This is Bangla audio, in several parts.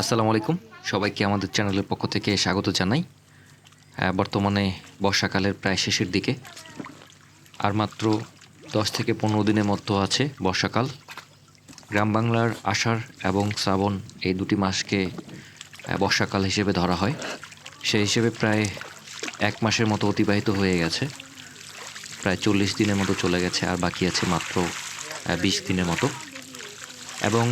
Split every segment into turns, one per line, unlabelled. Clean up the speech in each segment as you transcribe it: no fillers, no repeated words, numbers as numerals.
আসসালামু আলাইকুম, সবাইকে আমাদের চ্যানেলের পক্ষ থেকে স্বাগত জানাই। বর্তমানে বর্ষাকালের প্রায় শেষের দিকে, আর মাত্র 10 থেকে 15 দিনের মতো আছে বর্ষাকাল। গ্রাম বাংলার আষাঢ় এবং শ্রাবণ এই দুটি মাসকে বর্ষাকাল হিসেবে ধরা হয়। সেই হিসেবে প্রায় 1 মাসের মতো অতিবাহিত হয়ে গেছে, প্রায় 40 দিনের মতো চলে গেছে, আর বাকি আছে মাত্র 20 দিনের মতো। এবং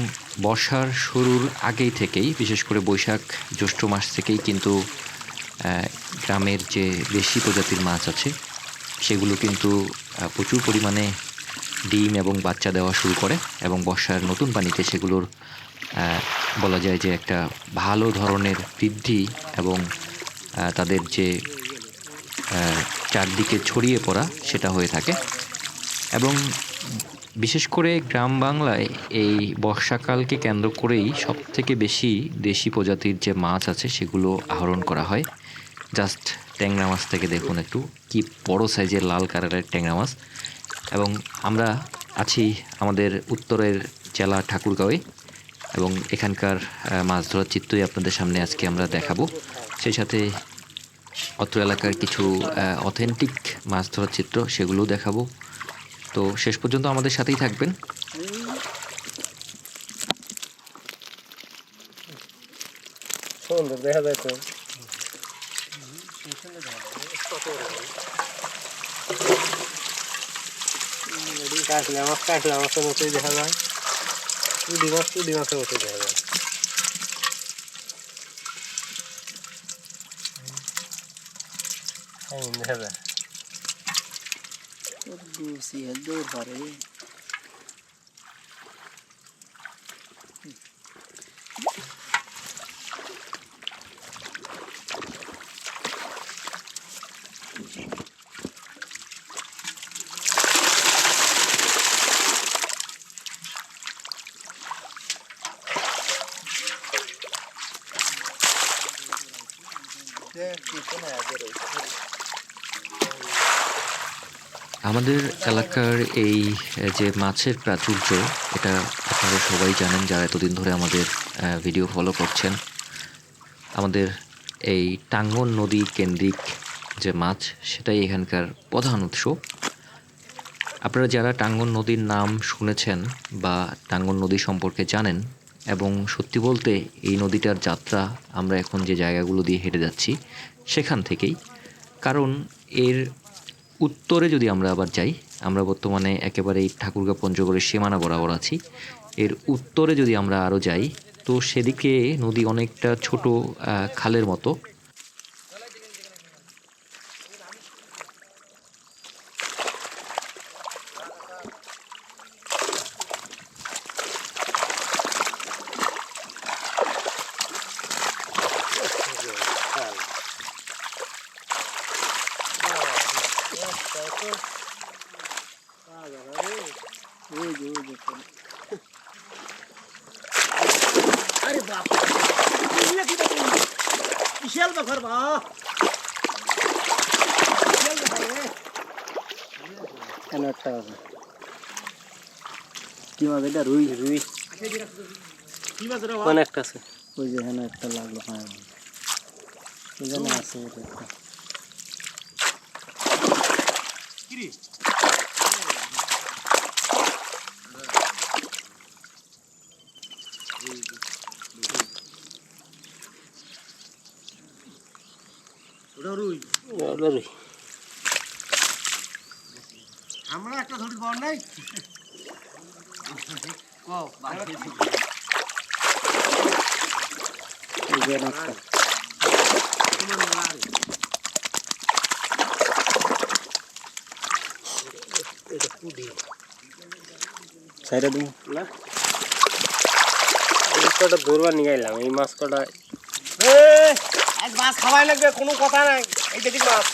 বর্ষার শুরুর আগেই থেকেই, বিশেষ করে বৈশাখ জ্যৈষ্ঠ মাস থেকেই কিন্তু গ্রামের যে দেশি প্রজাতির মাছ আছে সেগুলো কিন্তু প্রচুর পরিমাণে ডিম এবং বাচ্চা দেওয়া শুরু করে, এবং বর্ষার নতুন পানিতে সেগুলোর বলা যায় যে একটা ভালো ধরনের বৃদ্ধি এবং তাদের যে চারদিকে ছড়িয়ে পড়া সেটা হয়ে থাকে। এবং বিশেষ করে গ্রাম বাংলায় এই বর্ষাকালকে কেন্দ্র করেই সবথেকে বেশি দেশি প্রজাতির যে মাছ আছে সেগুলো আহরণ করা হয়। জাস্ট ট্যাংরা মাছ থেকে দেখুন একটু কি বড় সাইজের লাল কালারের ট্যাংরা মাছ। এবং আমরা আছি আমাদের উত্তরের জেলা ঠাকুরগাঁওয়ে, এবং এখানকার মাছ ধরার চিত্রই আপনাদের সামনে আজকে আমরা দেখাবো। সেই সাথে অত্র এলাকার কিছু অথেন্টিক মাছ ধরার চিত্র সেগুলোও দেখাবো। তো শেষ পর্যন্ত আমাদের সাথেই থাকবেন।
সুন্দর দেখা যায় তো। কাটলে মাছের মতোই দেখা যায়, পুঁটি মাছের মতোই দেখা যায়। দেখা যায়
আমাদের এলাকার এই যে মাছের প্রাচুর্য, এটা আপনারা সবাই জানেন যারা এতদিন ধরে আমাদের ভিডিও ফলো করছেন। আমাদের এই টাঙ্গন নদী কেন্দ্রিক যে মাছ, সেটাই এখানকার প্রধান উৎস। আপনারা যারা টাঙ্গন নদীর নাম শুনেছেন বা টাঙ্গন নদী সম্পর্কে জানেন, এবং সত্যি বলতে এই নদীটার যাত্রা আমরা এখন যে জায়গাগুলো দিয়ে হেঁটে যাচ্ছি সেখান থেকেই। কারণ এর উত্তরে যদি আমরা আবার যাই, আমরা বর্তমানে একেবারে এই ঠাকুরগাঁও পঞ্চগড়ের সীমানা বরাবর আছি। এর উত্তরে যদি আমরা আরও যাই, তো সেদিকে নদী অনেকটা ছোট খালের মতো।
अरे बाप विशाल बखर बा একটা আছে কি মাছ এটা? রুই রুই কি মাছ রে? অনেকটা আছে, ওই যে এখানে একটা লাগলো। হ্যাঁ এখানে আছে একটা কি রে? আমরা একটা ধরি বল নাই কটা ধরবার নিয়ে গেলাম। এই মাছ কটা মাছ খাওয়াই লাগবে, কোনো কথা নাই। এই দেখি মাছ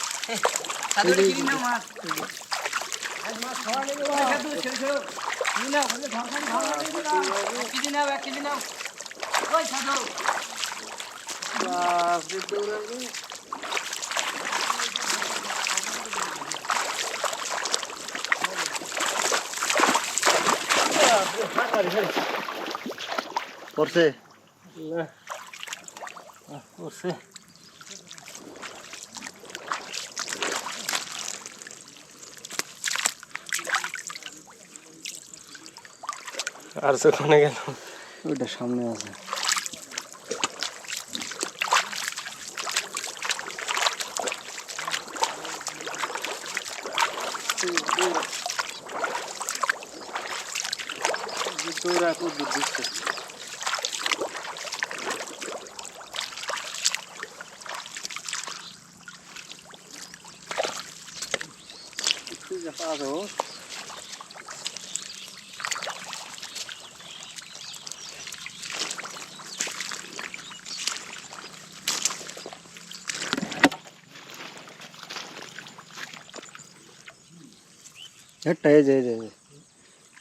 পড়ছে না। উঠছে আর সেখানে গেল ওইটা সামনে আছে একটা এই যে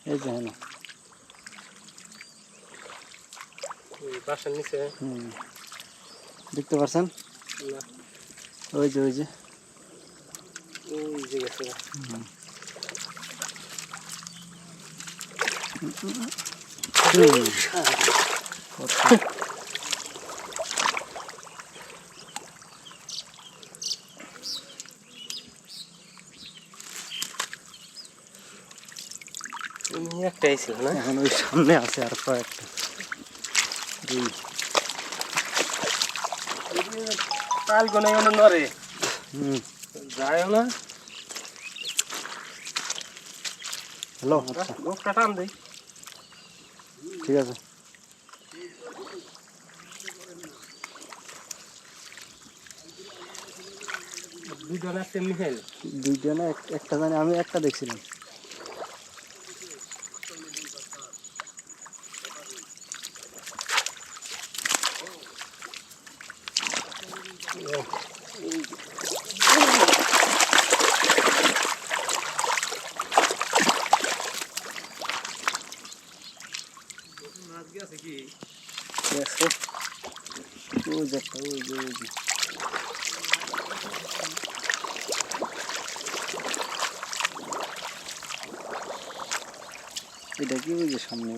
হ্যাঁ বাসার নিচে দেখতে পারছেন ওই যে গেছে একটাই ছিল না এখন ওই সামনে আছে আর কয়েকটা কাল কোনে নরে যায় না হ্যালো আচ্ছা লোকটা টান দেই ঠিক আছে দুইটা না একটা জানি আমি একটা দেখছিলাম এটা কি ওই যে সামনে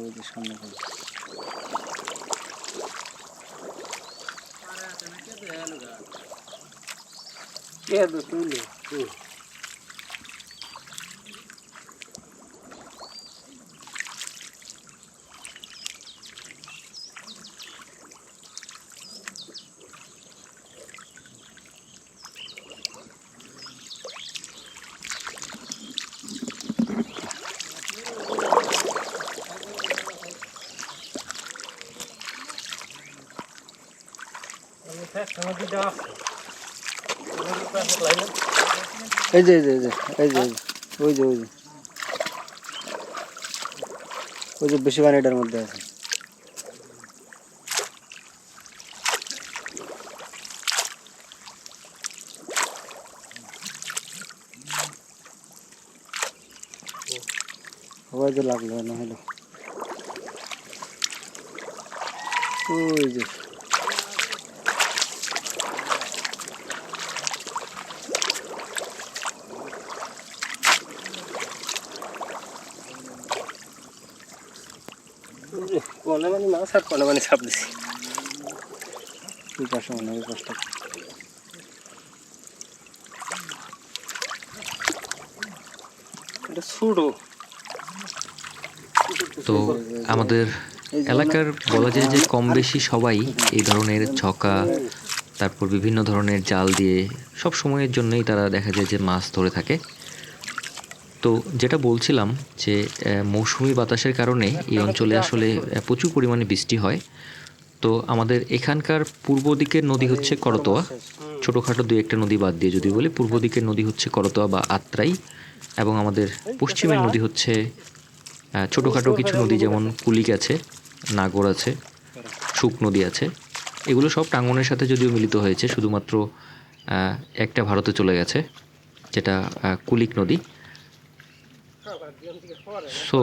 এই যে ওই যে বেশি পানিটার মধ্যে আছে ওই যে লাগলো না হলো ওই যে কোনে মানে মাছ আর কোনে মানে ছাপ দিছি ওই পাশে মনে হয় পাশটা এটা ছুড়ো
তো আমাদের এলাকার বলা যায় যে কম বেশি সবাই এই ধরনের ছকা তারপর বিভিন্ন ধরনের জাল দিয়ে সব সময়ের জন্যই তারা দেখা যায় যে মাছ ধরে থাকে তো যেটা বলছিলাম যে মৌসুমি বাতাসের কারণে এই অঞ্চলে আসলে প্রচুর পরিমাণে বৃষ্টি হয় তো আমাদের এখানকার পূর্ব দিকের নদী হচ্ছে করতোয়া ছোটোখাটো দুই একটা নদী বাদ দিয়ে যদি বলি পূর্ব দিকের নদী হচ্ছে করতোয়া বা আত্রাই এবং আমাদের পশ্চিমের নদী হচ্ছে ছোটোখাটো কিছু নদী যেমন কুলিক আছে নাগর আছে শুক নদী আছে এগুলো সব টাঙ্গনের সাথে যদিও মিলিত হয়েছে শুধুমাত্র একটা ভারতে চলে গেছে যেটা কুলিক নদী সো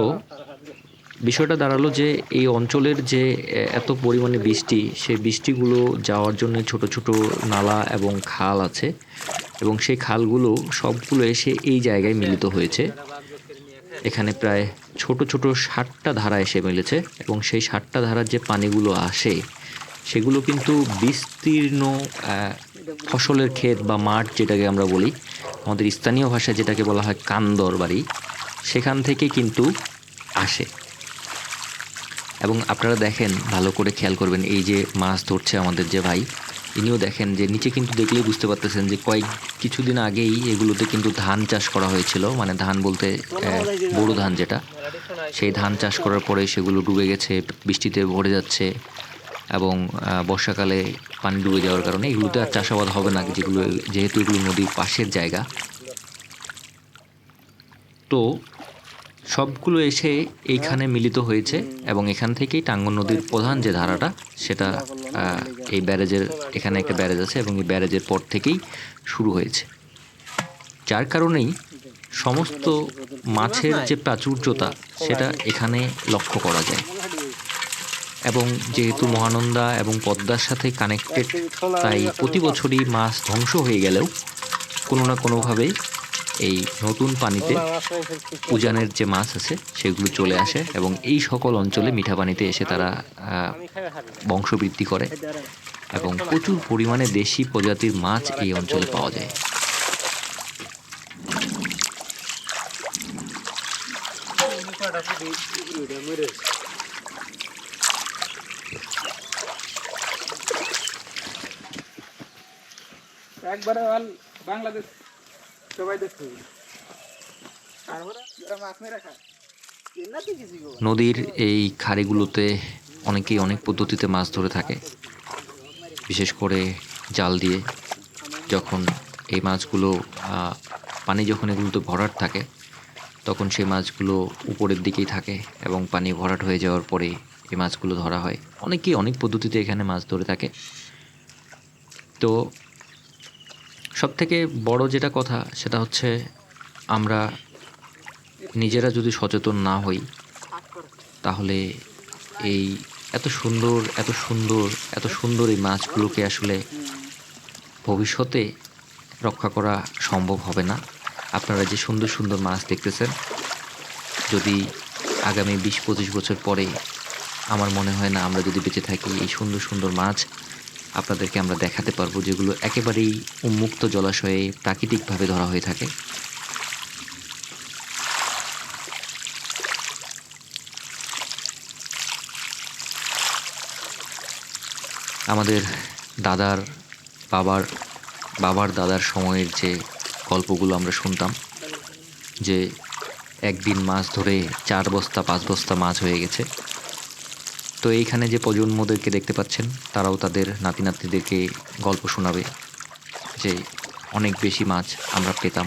বিষয়টা দাঁড়ালো যে এই অঞ্চলের যে এত পরিমাণে বৃষ্টি সেই বৃষ্টিগুলো যাওয়ার জন্য ছোট ছোট নালা এবং খাল আছে এবং সেই খালগুলো সবগুলো এসে এই জায়গায় মিলিত হয়েছে এখানে প্রায় ছোট ছোট 60টা ধারা এসে মিলেছে এবং সেই 60টা ধারার যে পানিগুলো আসে সেগুলো কিন্তু বিস্তীর্ণ ফসলের ক্ষেত বা মাঠ যেটাকে আমরা বলি, আমাদের স্থানীয় ভাষায় যেটাকে বলা হয় কান্দর বাড়ি, সেখান থেকে কিন্তু আসে। এবং আপনারা দেখেন, ভালো করে খেয়াল করবেন, এই যে মাছ ধরছে আমাদের যে ভাই, ইনিও দেখেন যে নিচে কিন্তু দেখলেই বুঝতে পারতেছেন যে কিছুদিন আগেই এগুলোতে কিন্তু ধান চাষ করা হয়েছিল, মানে ধান বলতে বড় ধান যেটা, সেই ধান চাষ করার পরে সেগুলো ডুবে গেছে, বৃষ্টিতে ভরে যাচ্ছে এবং বর্ষাকালে পানি ডুবে যাওয়ার কারণে এগুলোতে আর চাষাবাদ হবে না, যেহেতু এগুলো নদীর পাশের জায়গা। তো সবগুলো এসে এইখানে মিলিত হয়েছে এবং এখান থেকেই টাঙ্গন নদীর প্রধান যে ধারাটা, সেটা এই ব্যারেজের, এখানে একটা ব্যারেজ আছে এবং এই ব্যারেজের পর থেকেই শুরু হয়েছে, যার কারণেই সমস্ত মাছের যে প্রাচুর্যতা সেটা এখানে লক্ষ্য করা যায়। এবং যেহেতু মহানন্দা এবং পদ্মার সাথে কানেক্টেড, তাই প্রতি বছরই মাছ ধ্বংস হয়ে গেলেও কোনো না কোনোভাবে এই নতুন পানিতে উজানের যে মাছ আছে সেগুলো চলে আসে এবং এই সকল অঞ্চলে মিঠা পানিতে এসে তারা বংশবৃদ্ধি করে এবং প্রচুর পরিমাণে দেশি প্রজাতির মাছ এই অঞ্চলে পাওয়া যায়।
একবারে বাংলাদেশ সবাই দেখতে
নদীর এই খাড়িগুলোতে অনেকেই অনেক পদ্ধতিতে মাছ ধরে থাকে, বিশেষ করে জাল দিয়ে। যখন এই মাছগুলো পানি যখন এগুলোতে ভরাট থাকে, তখন সেই মাছগুলো উপরের দিকেই থাকে এবং পানি ভরাট হয়ে যাওয়ার পরে এই মাছগুলো ধরা হয়। অনেকেই অনেক পদ্ধতিতে এখানে মাছ ধরে থাকে। তো সবথেকে বড় যেটা কথা সেটা হচ্ছে, আমরা নিজেরা যদি সচেতন না হই, তাহলে এই এত সুন্দর এত সুন্দর এত সুন্দর এই মাছগুলোকে আসলে ভবিষ্যতে রক্ষা করা সম্ভব হবে না। আপনারা যে সুন্দর সুন্দর মাছ দেখতেছেন, যদি আগামী 20-25 বছর পরে, আমার মনে হয় না আমরা যদি বেঁচে থাকি, এই সুন্দর সুন্দর মাছ আপনাদেরকে আমরা দেখাতে পারবো, যেগুলো একেবারেই উন্মুক্ত জলাশয়ে প্রাকৃতিকভাবে ধরা হয়ে থাকে। আমাদের দাদার বাবার দাদার সময়ের যে গল্পগুলো আমরা শুনতাম, যে একদিন মাছ ধরে 4 বস্তা 5 বস্তা মাছ হয়ে গেছে। তো এইখানে যে প্রজন্মদেরকে দেখতে পাচ্ছেন, তারাও তাদের নাতি নাতনিদেরকে গল্প শোনাবে যে অনেক বেশি মাছ আমরা পেতাম,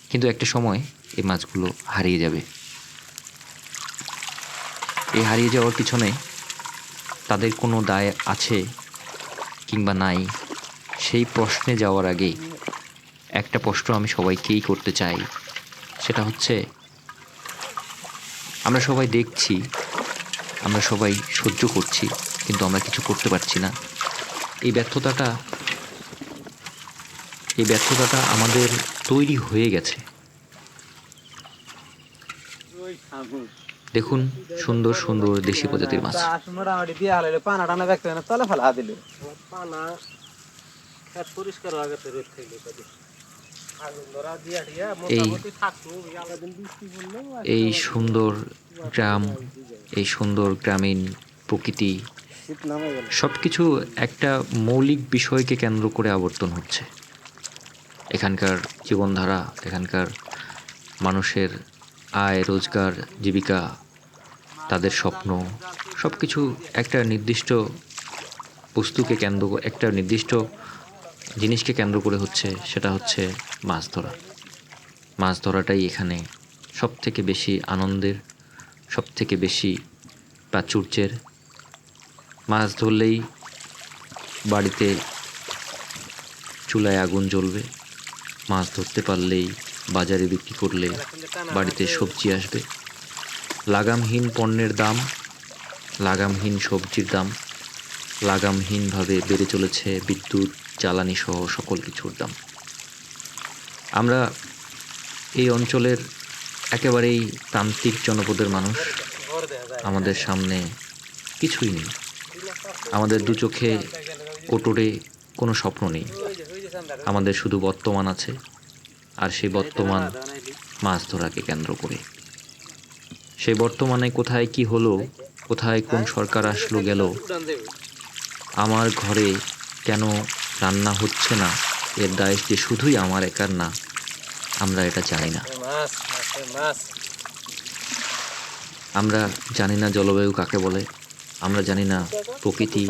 কিন্তু একটা সময় এই মাছগুলো হারিয়ে যাবে। এই হারিয়ে যাওয়ার পিছনে তাদের কোনো দায় আছে কিংবা নাই, সেই প্রশ্নে যাওয়ার আগে একটা প্রশ্ন আমি সবাইকেই করতে চাই। সেটা হচ্ছে, আমরা সবাই দেখছি, আমরা সবাই সহ্য করছি, কিন্তু আমরা কিছু করতে পারছি না। এই ব্যর্থতাটা আমাদের তৈরি হয়ে গেছে। দেখুন সুন্দর সুন্দর দেশি প্রজাতির মাছ। এই সুন্দর গ্রাম, এই সুন্দর গ্রামীণ প্রকৃতি, সব কিছু একটা মৌলিক বিষয়কে কেন্দ্র করে আবর্তন হচ্ছে। এখানকার জীবনধারা, এখানকার মানুষের আয় রোজগার, জীবিকা, তাদের স্বপ্ন, সব কিছু একটা নির্দিষ্ট বস্তুকে কেন্দ্র, একটা নির্দিষ্ট জিনিসকে কেন্দ্র করে হচ্ছে, সেটা হচ্ছে মাছ ধরা। মাছ ধরাটাই এখানে সবথেকে বেশি আনন্দের, সবথেকে বেশি প্রাচুর্যের। মাছ ধরলেই বাড়িতে চুলায় আগুন জ্বলবে, মাছ ধরতে পারলেই বাজারে বিক্রি করলে বাড়িতে সবজি আসবে। লাগামহীন পণ্যের দাম, লাগামহীন সবজির দাম, লাগামহীনভাবে বেড়ে চলেছে বিদ্যুৎ, জ্বালানি সহ সকল কিছুর দাম। আমরা এই অঞ্চলের একেবারেই প্রান্তিক জনপদের মানুষ, আমাদের সামনে কিছুই নেই। আমাদের দু চোখে কোটরে কোনো স্বপ্ন নেই, আমাদের শুধু বর্তমান আছে, আর সেই বর্তমান মাছ ধরাকে কেন্দ্র করে। সেই বর্তমানে কোথায় কি হলো, কোথায় কোন সরকার আসলো গেল, আমার ঘরে কেন রান্না হচ্ছে না, এর দায় যে শুধুই আমার একার না, আমরা এটা জানি না। আমরা জানি না জলবায়ু কাকে বলে, আমরা জানি না প্রকৃতি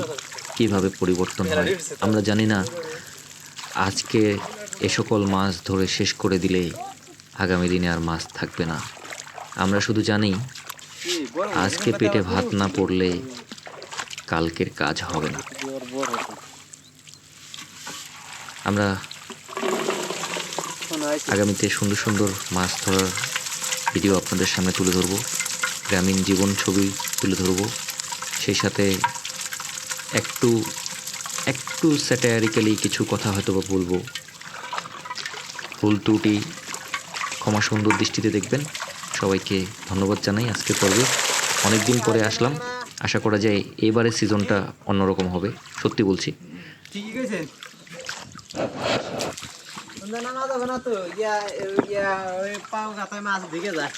কিভাবে পরিবর্তন হয়, আমরা জানি না আজকে এ সকল মাছ ধরে শেষ করে দিলে আগামী দিনে আর মাছ থাকবে না। আমরা শুধু জানি আজকে পেটে ভাত না পড়লে কালকের কাজ হবে না। আমরা আগামীতে সুন্দর সুন্দর মাছ ধরার ভিডিও আপনাদের সামনে তুলে ধরবো, গ্রামীণ জীবন ছবি তুলে ধরবো, সেই সাথে একটু একটু স্যাটারিক্যালি কিছু কথা হয়তো বা বলবো। ভুল ত্রুটি ক্ষমা সুন্দর দৃষ্টিতে দেখবেন। সবাইকে ধন্যবাদ জানাই। আজকের পর্বে অনেক দিন পরে আসলাম, আশা করা যায় এবারের সিজনটা অন্যরকম হবে, সত্যি বলছি।
ঠিকই কইছেন।
না যাবে না তো, ওই পাও গাথায় মাছ ঢুকে যায়।